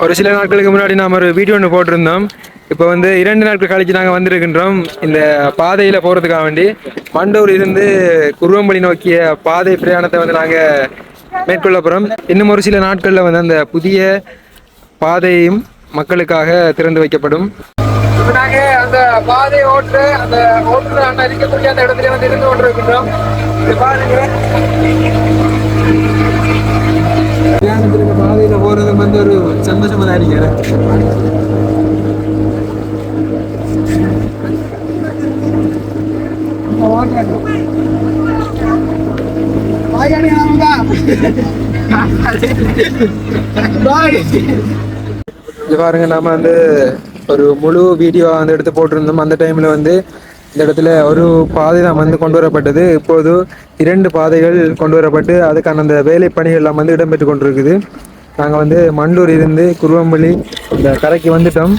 ஒரு சில நாட்களுக்கு முன்னாடி நாம் ஒரு வீடியோ ஒன்று போட்டிருந்தோம். இப்போ வந்து 2 நாட்கள் கழிச்சு நாங்கள் வந்திருக்கின்றோம் இந்த பாதையில் போகிறதுக்காக வேண்டி. மண்டூர் இருந்து குருவம்பள்ளி நோக்கிய பாதை பிரயாணத்தை வந்து நாங்கள் மேற்கொள்ள போகிறோம். இன்னும் ஒரு சில நாட்களில் வந்து அந்த புதிய பாதையும் மக்களுக்காக திறந்து வைக்கப்படும். இப்போ நாங்கள் அந்த பாதை அந்த அண்ணா இருக்கக்கூடிய அந்த இடத்துல வந்து இருந்து கொண்டிருக்கின்றோம். பாருங்க, பிரயாணத்திற்கு பாதையில போறது வந்து ஒரு சந்தோஷமா தான் இருக்கிறேன். பாருங்க, நாம வந்து ஒரு முழு வீடியோ வந்து எடுத்து போட்டிருந்தோம். அந்த டைம்ல வந்து இந்த இடத்துல ஒரு பாதை தான் வந்து கொண்டு வரப்பட்டது. இப்போது 2 பாதைகள் கொண்டு வரப்பட்டு அதுக்கான அந்த வேலை பணிகள் எல்லாம் வந்து இடம்பெற்று கொண்டிருக்குது. நாங்கள் வந்து மண்டூர் இருந்து குருவம்பள்ளி இந்த கரைக்கு வந்துட்டோம்.